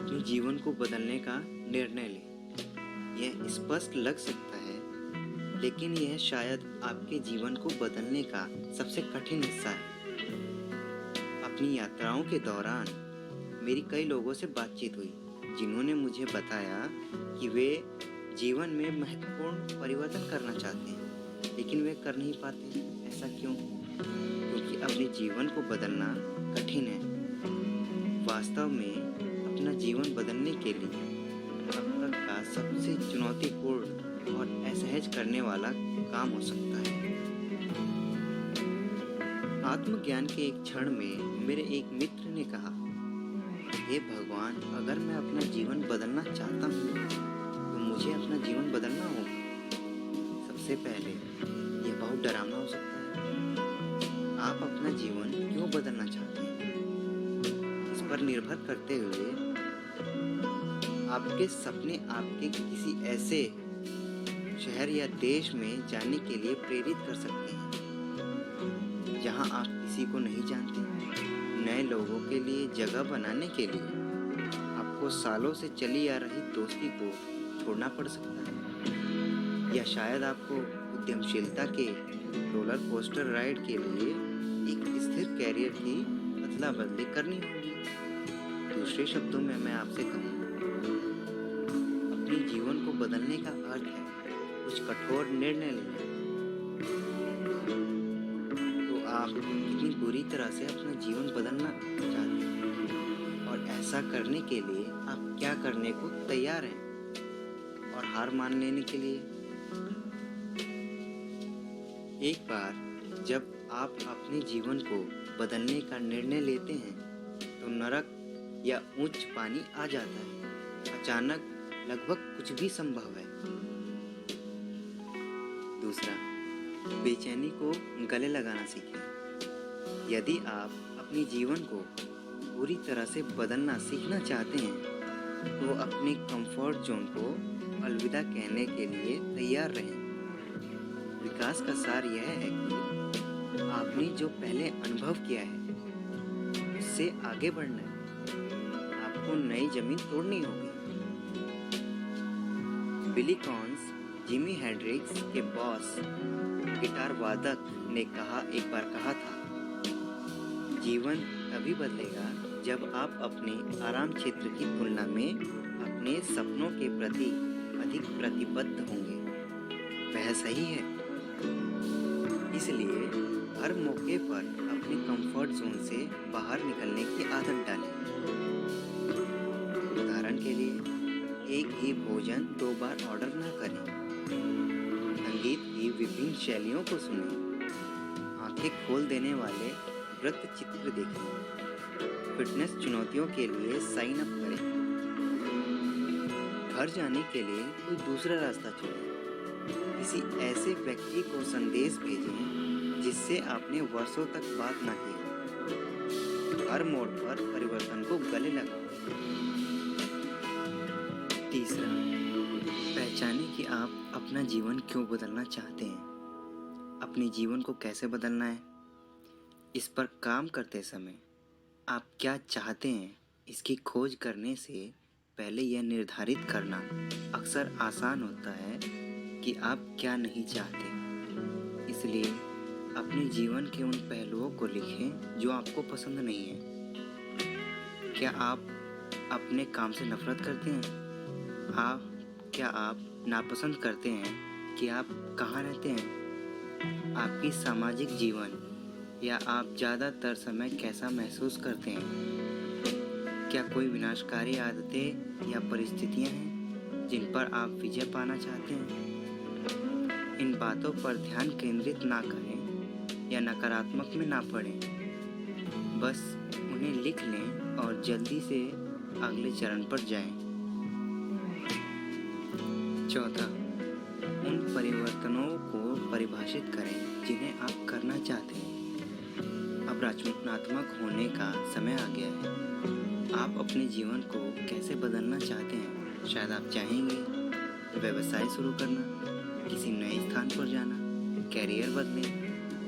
अपने जीवन को बदलने का निर्णय लें। यह स्पष्ट लग सकता है, लेकिन यह शायद आपके जीवन को बदलने का सबसे कठिन हिस्सा है। अपनी यात्राओं के दौरान मेरी कई लोगों से बातचीत हुई, जिन्होंने मुझे बताया कि वे जीवन में महत्वपूर्ण परिवर्तन करना चाहते हैं, लेकिन वे कर नहीं पाते। ऐसा क्यों? क्योंकि अपने जीवन को बदलना कठिन है। वास्तव में अपना जीवन बदलने के लिए अब तक का सबसे चुनौतीपूर्ण और असहज करने वाला काम हो सकता है। आत्मज्ञान के एक क्षण में मेरे एक मित्र ने कहा, हे भगवान, अगर मैं अपना जीवन बदलना चाहता हूँ तो मुझे अपना जीवन बदलना होगा। सबसे पहले यह बहुत डरावना हो सकता है। आप अपना जीवन क्यों बदलना चाहते हैं, इस पर निर्भर करते हुए आपके सपने आपके किसी ऐसे शहर या देश में जाने के लिए प्रेरित कर सकते हैं जहां आप किसी को नहीं जानते। नए लोगों के लिए जगह बनाने के लिए आपको सालों से चली आ रही दोस्ती को छोड़ना पड़ सकता है, या शायद आपको उद्यमशीलता के रोलर कोस्टर राइड के लिए एक स्थिर कैरियर की अदला बदली करनी होगी। दूसरे शब्दों में मैं आपसे कहूँ, अपने जीवन को बदलने का अर्थ है कुछ कठोर निर्णय लेना। तो आप कितनी बुरी तरह से अपना जीवन बदलना चाहते हैं, और ऐसा करने के लिए आप क्या करने को तैयार हैं, और हार मान लेने के लिए? एक बार जब आप अपने जीवन को बदलने का निर्णय लेते हैं तो नरक या उच्च पानी आ जाता है। अचानक लगभग कुछ भी संभव है। दूसरा, बेचैनी को गले लगाना सीखें। यदि आप अपने जीवन को पूरी तरह से बदलना सीखना चाहते हैं तो अपने कंफर्ट जोन को अलविदा कहने के लिए तैयार रहें। विकास का सार यह है कि आपने जो पहले अनुभव किया है उससे आगे बढ़ना है। आपको नई जमीन तोड़नी होगी। बिली कॉन्स, जिमी हेंड्रिक्स के बॉस गिटार वादक ने एक बार कहा था, जीवन तभी बदलेगा जब आप अपने आराम क्षेत्र की तुलना में अपने सपनों के प्रति अधिक प्रतिबद्ध होंगे। वह सही है। इसलिए हर मौके पर अपने कंफर्ट जोन से बाहर निकलने की आदत डालें। उदाहरण के लिए, एक ही भोजन 2 बार ऑर्डर न करें। संगीत की विभिन्न शैलियों को सुनें। आंखें खोल देने वाले वृत्त चित्र देखें। फिटनेस चुनौतियों के लिए साइन अप करें। घर जाने के लिए कोई दूसरा रास्ता चुनें। किसी ऐसे व्यक्ति को संदेश भेजें जिससे आपने वर्षों तक बात न की हो। हर मोड़ पर परिवर्तन को गले लगाओ। तीसरा, पहचानें कि आप अपना जीवन क्यों बदलना चाहते हैं। अपने जीवन को कैसे बदलना है, इस पर काम करते समय आप क्या चाहते हैं, इसकी खोज करने से पहले यह निर्धारित करना अक्सर आसान होता है कि आप क्या नहीं चाहते। इसलिए अपने जीवन के उन पहलुओं को लिखें जो आपको पसंद नहीं है। क्या आप अपने काम से नफरत करते हैं? क्या आप नापसंद करते हैं कि आप कहाँ रहते हैं? आपकी सामाजिक जीवन या आप ज़्यादातर समय कैसा महसूस करते हैं? क्या कोई विनाशकारी आदतें या परिस्थितियां हैं जिन पर आप विजय पाना चाहते हैं? इन बातों पर ध्यान केंद्रित ना करें या नकारात्मक में ना पड़ें। बस उन्हें लिख लें और जल्दी से अगले चरण पर जाएं। चौथा, उन परिवर्तनों को परिभाषित करें जिन्हें आप करना चाहते हैं। अब रचनात्मक होने का समय आ गया है। आप अपने जीवन को कैसे बदलना चाहते हैं? शायद आप चाहेंगे व्यवसाय शुरू करना, किसी नए स्थान पर जाना, कैरियर बदलें,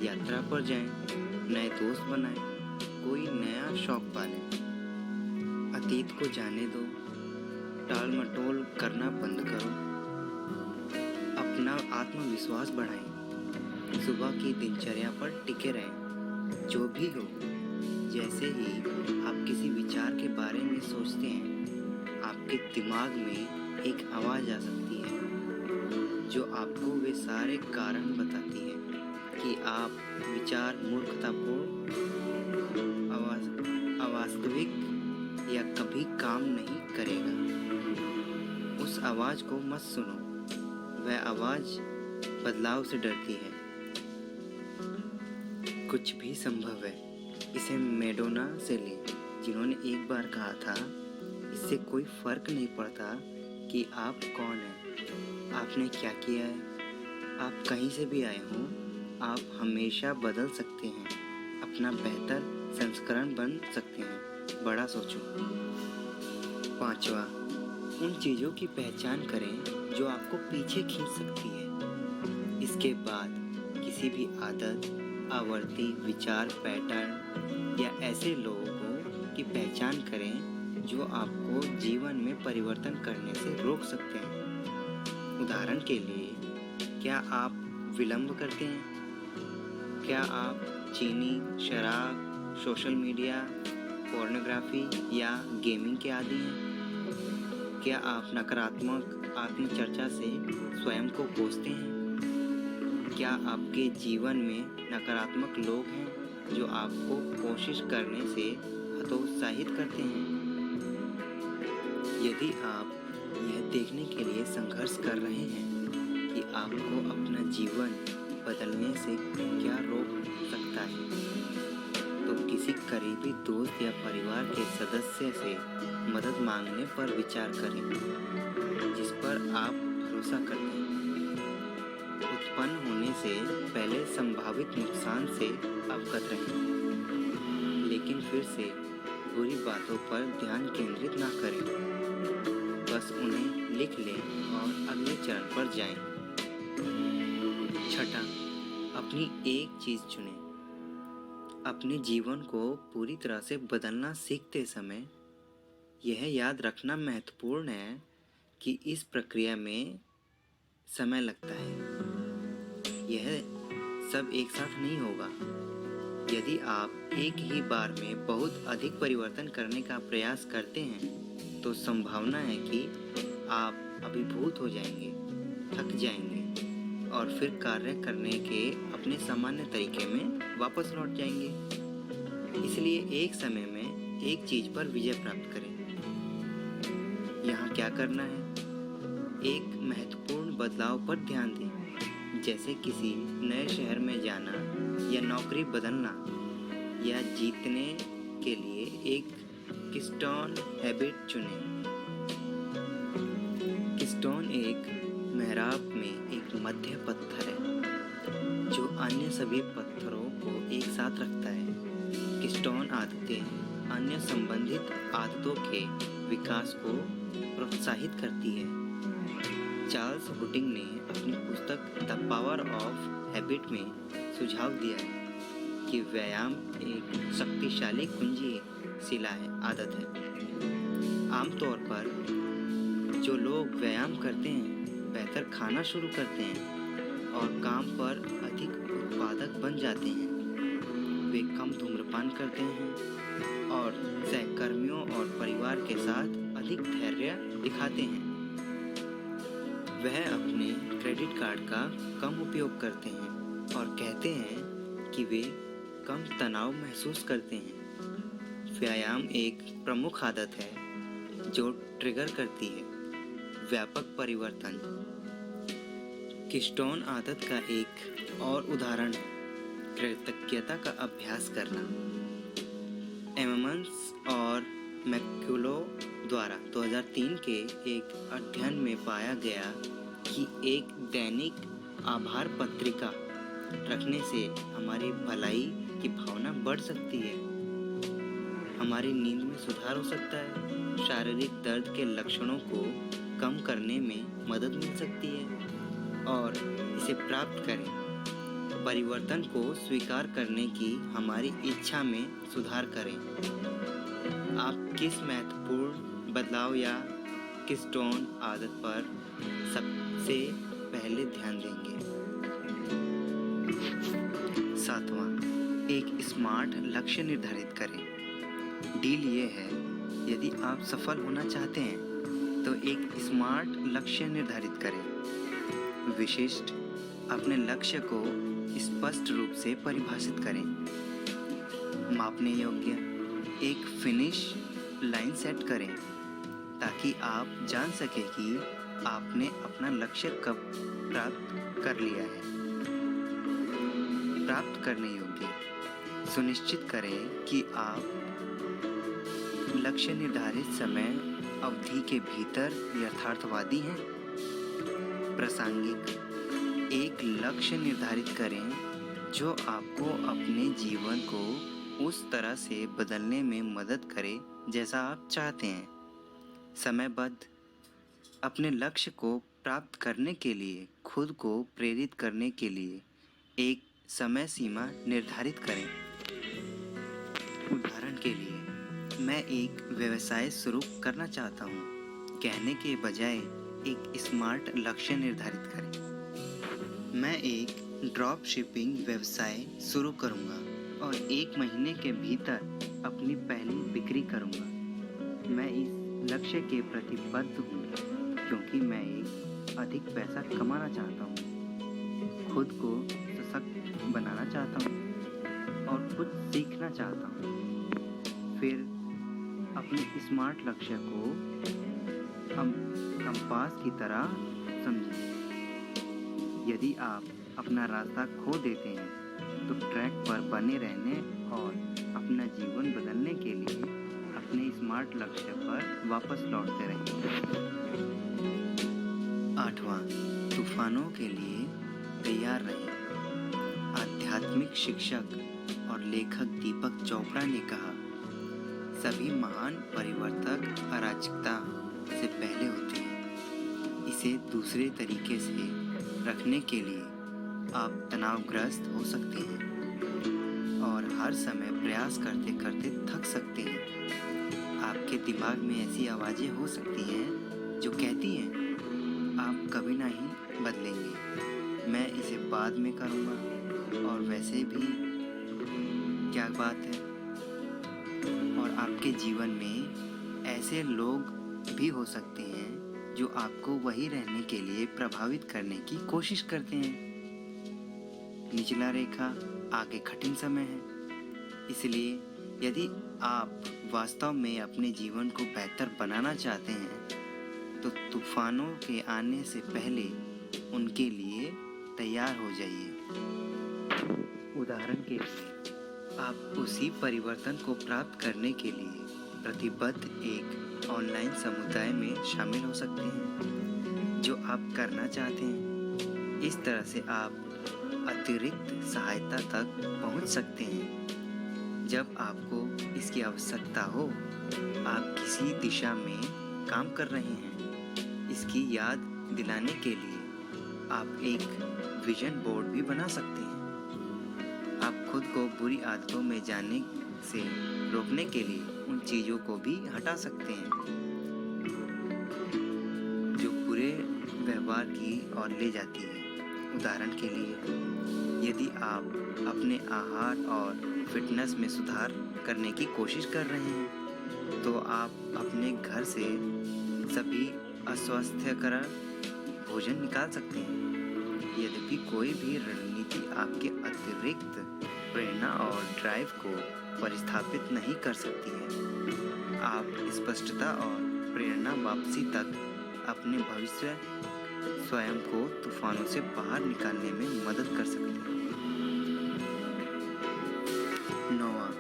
यात्रा पर जाएं, नए दोस्त बनाएं, कोई नया शौक पालें। अतीत को जाने दो टाल-मटोल करना बंद करो। अपना आत्मविश्वास बढ़ाएं। सुबह की दिनचर्या पर टिके रहें। जो भी हो, जैसे ही आप किसी विचार के बारे में सोचते हैं, आपके दिमाग में एक आवाज़ आ सकती है जो आपको वे सारे कारण बताती है कि आप विचार मूर्खतापूर्ण, अवास्तविक या कभी काम नहीं करेगा। उस आवाज़ को मत सुनो। वह आवाज़ बदलाव से डरती है। कुछ भी संभव है। इसे मैडोना से लें, जिन्होंने एक बार कहा था, इससे कोई फर्क नहीं पड़ता कि आप कौन हैं, आपने क्या किया है, आप कहीं से भी आए हों, आप हमेशा बदल सकते हैं, अपना बेहतर संस्करण बन सकते हैं। बड़ा सोचो। 5वां, उन चीज़ों की पहचान करें जो आपको पीछे खींच सकती है। इसके बाद किसी भी आदत, आवर्ती, विचार पैटर्न या ऐसे लोगों की पहचान करें जो आपको जीवन में परिवर्तन करने से रोक सकते हैं। उदाहरण के लिए, क्या आप विलंब करते हैं? क्या आप चीनी, शराब, सोशल मीडिया, पोर्नोग्राफी या गेमिंग के आदी हैं? क्या आप नकारात्मक आत्मचर्चा से स्वयं को कोसते हैं? क्या आपके जीवन में नकारात्मक लोग हैं जो आपको कोशिश करने से हतोत्साहित करते हैं? यदि आप यह देखने के लिए संघर्ष कर रहे हैं कि आपको अपना जीवन बदलने से क्या रोक सकता है, तो किसी करीबी दोस्त या परिवार के सदस्य से मदद मांगने पर विचार करें, जिस पर आप भरोसा करते हैं। उत्पन्न होने से पहले संभावित नुकसान से अवगत रहें, लेकिन फिर से बुरी बातों पर ध्यान केंद्रित ना करें। बस उन्हें लिख लें और अगले चरण पर जाएं। 6, अपनी एक चीज़ चुनें। अपने जीवन को पूरी तरह से बदलना सीखते समय यह याद रखना महत्वपूर्ण है कि इस प्रक्रिया में समय लगता है। यह सब एक साथ नहीं होगा। यदि आप एक ही बार में बहुत अधिक परिवर्तन करने का प्रयास करते हैं, तो संभावना है कि आप अभिभूत हो जाएंगे, थक जाएंगे और फिर कार्य करने के अपने सामान्य तरीके में वापस लौट जाएंगे। इसलिए एक समय में एक चीज पर विजय प्राप्त करें। यहाँ क्या करना है? एक महत्वपूर्ण बदलाव पर ध्यान दें, जैसे किसी नए शहर में जाना या नौकरी बदलना या जीतने के लिए एक कीस्टोन हैबिट चुनें। कीस्टोन एक मेहराब में एक मध्य पत्थर है जो अन्य सभी पत्थरों को एक साथ रखता है। कीस्टोन आदतें अन्य संबंधित आदतों के विकास को प्रोत्साहित करती है। चार्ल्स हुटिंग ने अपनी पुस्तक द पावर ऑफ हैबिट में सुझाव दिया है कि व्यायाम एक शक्तिशाली कुंजी आदत है। आमतौर पर जो लोग व्यायाम करते हैं बेहतर खाना शुरू करते हैं और काम पर अधिक उत्पादक बन जाते हैं। वे कम धूम्रपान करते हैं और सहकर्मियों और परिवार के साथ अधिक धैर्य दिखाते हैं। वह अपने क्रेडिट कार्ड का कम उपयोग करते हैं और कहते हैं कि वे कम तनाव महसूस करते हैं। व्यायाम एक प्रमुख आदत है जो ट्रिगर करती है व्यापक परिवर्तन। कीस्टोन आदत का एक और उदाहरण है कृतज्ञता का अभ्यास करना। एममंस और मैक्यूलो द्वारा 2003 के एक अध्ययन में पाया गया कि एक दैनिक आभार पत्रिका रखने से हमारी भलाई की भावना बढ़ सकती है, हमारी नींद में सुधार हो सकता है, शारीरिक दर्द के लक्षणों को कम करने में मदद मिल सकती है और इसे प्राप्त करें। परिवर्तन को स्वीकार करने की हमारी इच्छा में सुधार करें। आप किस महत्वपूर्ण बदलाव या कीस्टोन आदत पर सबसे पहले ध्यान देंगे। सातवां, एक स्मार्ट लक्ष्य निर्धारित करें। डील ये है, यदि आप सफल होना चाहते हैं तो एक स्मार्ट लक्ष्य निर्धारित करें। विशिष्ट, अपने लक्ष्य को स्पष्ट रूप से परिभाषित करें। मापने योग्य, एक फिनिश लाइन सेट करें ताकि आप जान सकें कि आपने अपना लक्ष्य कब प्राप्त कर लिया है। प्राप्त करने योग्य, सुनिश्चित करें कि आप लक्ष्य निर्धारित समय अवधि के भीतर यथार्थवादी हैं। प्रासंगिक, एक लक्ष्य निर्धारित करें जो आपको अपने जीवन को उस तरह से बदलने में मदद करे जैसा आप चाहते हैं। समयबद्ध, अपने लक्ष्य को प्राप्त करने के लिए खुद को प्रेरित करने के लिए एक समय सीमा निर्धारित करें। उदाहरण के लिए, मैं एक व्यवसाय शुरू करना चाहता हूँ कहने के बजाय एक स्मार्ट लक्ष्य निर्धारित करें। मैं एक ड्रॉप शिपिंग व्यवसाय शुरू करूँगा और 1 महीने के भीतर अपनी पहली बिक्री करूँगा। मैं इस लक्ष्य के प्रतिबद्ध हूँ क्योंकि मैं एक अधिक पैसा कमाना चाहता हूँ, खुद को सशक्त बनाना चाहता हूँ और कुछ सीखना चाहता हूँ। फिर अपने स्मार्ट लक्ष्य को कंपास की तरह समझें। यदि आप अपना रास्ता खो देते हैं तो ट्रैक पर बने रहने और अपना जीवन बदलने के लिए अपने स्मार्ट लक्ष्य पर वापस लौटते रहें। आठवां, तूफानों के लिए तैयार रहें। आध्यात्मिक शिक्षक और लेखक दीपक चोपड़ा ने कहा, सभी महान परिवर्तक अराजकता से पहले होते हैं। इसे दूसरे तरीके से रखने के लिए आप तनावग्रस्त हो सकते हैं और हर समय प्रयास करते करते थक सकते हैं। आपके दिमाग में ऐसी आवाज़ें हो सकती हैं जो कहती हैं, आप कभी नहीं बदलेंगे, मैं इसे बाद में करूँगा, और वैसे भी क्या बात है। और आपके जीवन में ऐसे लोग भी हो सकते हैं जो आपको वही रहने के लिए प्रभावित करने की कोशिश करते हैं। निचला रेखा, आगे कठिन समय है। इसलिए यदि आप वास्तव में अपने जीवन को बेहतर बनाना चाहते हैं तो तूफानों के आने से पहले उनके लिए तैयार हो जाइए। उदाहरण के लिए, आप उसी परिवर्तन को प्राप्त करने के लिए प्रतिबद्ध एक ऑनलाइन समुदाय में शामिल हो सकते हैं जो आप करना चाहते हैं। इस तरह से आप अतिरिक्त सहायता तक पहुंच सकते हैं जब आपको इसकी आवश्यकता हो। आप किसी दिशा में काम कर रहे हैं, इसकी याद दिलाने के लिए आप एक विजन बोर्ड भी बना सकते हैं। आप खुद को बुरी आदतों में जाने से रोकने के लिए उन चीज़ों को भी हटा सकते हैं जो बुरे व्यवहार की ओर ले जाती है। उदाहरण के लिए, यदि आप अपने आहार और फिटनेस में सुधार करने की कोशिश कर रहे हैं तो आप अपने घर से सभी अस्वास्थ्यकर भोजन निकाल सकते हैं। यद्यपि कोई भी रणनीति आपके अतिरिक्त प्रेरणा और ड्राइव को प्रतिस्थापित नहीं कर सकती है, आप स्पष्टता और प्रेरणा वापसी तक अपने भविष्य स्वयं को तूफानों से बाहर निकालने में मदद कर सकते हैं। 9वां,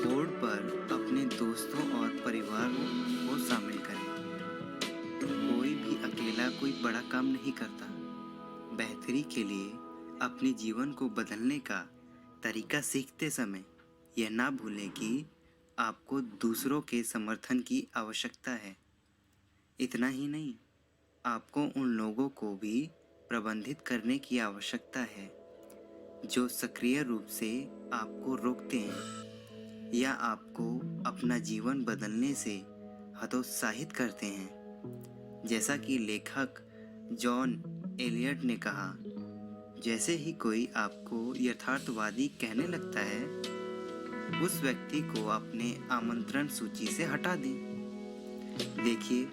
बोर्ड पर अपने दोस्तों और परिवार को शामिल करें। कोई भी अकेला कोई बड़ा काम नहीं करता। बेहतरी के लिए अपने जीवन को बदलने का तरीका सीखते समय यह ना भूलें कि आपको दूसरों के समर्थन की आवश्यकता है। इतना ही नहीं, आपको उन लोगों को भी प्रबंधित करने की आवश्यकता है जो सक्रिय रूप से आपको रोकते हैं या आपको अपना जीवन बदलने से हतोत्साहित करते हैं। जैसा कि लेखक जॉन एलियट ने कहा, जैसे ही कोई आपको यथार्थवादी कहने लगता है, उस व्यक्ति को अपने आमंत्रण सूची से हटा दें। देखिए,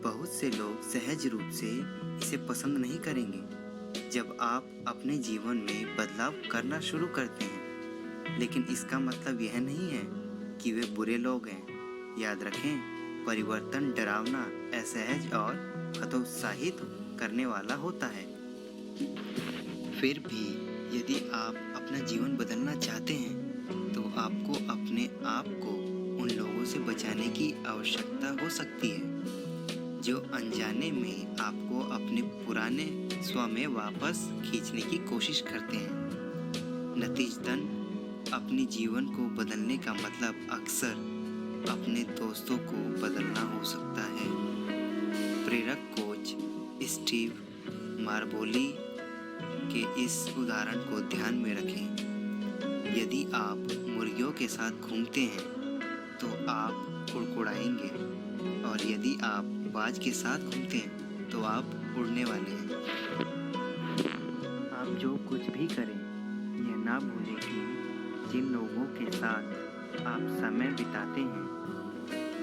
बहुत से लोग सहज रूप से इसे पसंद नहीं करेंगे जब आप अपने जीवन में बदलाव करना शुरू करते हैं, लेकिन इसका मतलब यह नहीं है कि वे बुरे लोग हैं। याद रखें, परिवर्तन डरावना, असहज और हतोत्साहित करने वाला होता है। फिर भी यदि आप अपना जीवन बदलना चाहते हैं, तो आपको अपने आप को उन लोगों से बचाने की आवश्यकता हो सकती है जो अनजाने में आपको अपने पुराने स्व में वापस खींचने की कोशिश करते हैं। नतीजतन अपने जीवन को बदलने का मतलब अक्सर अपने दोस्तों को बदलना हो सकता है। प्रेरक कोच स्टीव मार्बोली के इस उदाहरण को ध्यान में रखें। यदि आप मुर्गियों के साथ घूमते हैं तो आप कुड़कुड़ाएंगे, और यदि आप बाज के साथ घूमते हैं तो आप उड़ने वाले हैं। आप जो कुछ भी करें, यह ना भूलें कि जिन लोगों के साथ आप समय बिताते हैं,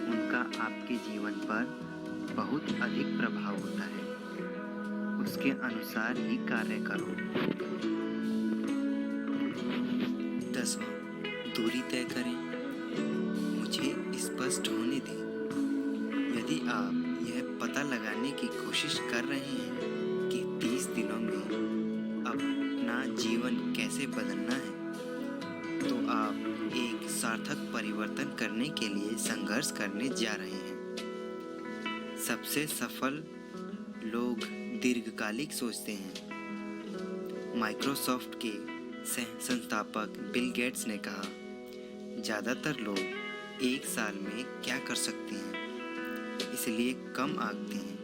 उनका आपके जीवन पर बहुत अधिक प्रभाव होता है। उसके अनुसार ही कार्य करो। 10वां, दूरी तय करें। मुझे स्पष्ट होने दें। यदि आप यह पता लगाने की कोशिश कर रहे हैं कि 30 दिनों में अपना जीवन कैसे बदलना है, तो आप एक सार्थक परिवर्तन करने के लिए संघर्ष करने जा रहे हैं। सबसे सफल लोग दीर्घकालिक सोचते हैं। माइक्रोसॉफ्ट के सह संस्थापक बिल गेट्स ने कहा, ज़्यादातर लोग एक साल में क्या कर सकते हैं, इसलिए कम आंकते हैं,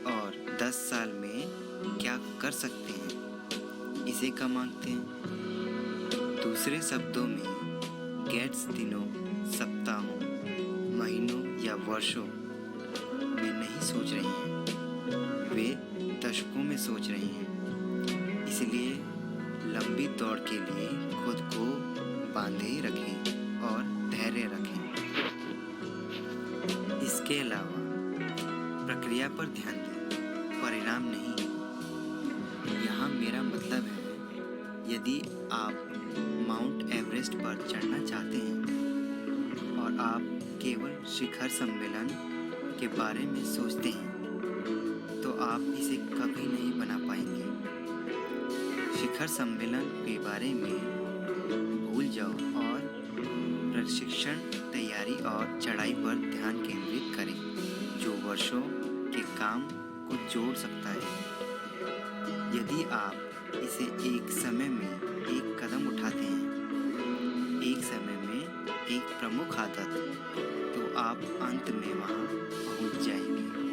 और 10 साल में क्या कर सकते हैं, इसे कम आंकते हैं। दूसरे शब्दों में, गेट्स दिनों, सप्ताहों, महीनों या वर्षों में नहीं सोच रहे हैं, वे दशकों में सोच रहे हैं। इसलिए लंबी दौड़ के लिए खुद को बांधे रखें और धैर्य रखें। इसके अलावा प्रक्रिया पर ध्यान दें, परिणाम नहीं। यहाँ मेरा मतलब है, यदि आप माउंट एवरेस्ट पर चढ़ना चाहते हैं और आप केवल शिखर सम्मेलन के बारे में सोचते हैं, तो आप इसे कभी नहीं बना पाएंगे। शिखर सम्मेलन के बारे में भूल जाओ और प्रशिक्षण, तैयारी और चढ़ाई पर ध्यान केंद्रित करें, जो वर्षों के काम को जोड़ सकता है। यदि आप इसे एक समय में एक कदम उठाते हैं, एक समय में एक प्रमुख आदत, तो आप अंत में वहां पहुंच जाएंगे।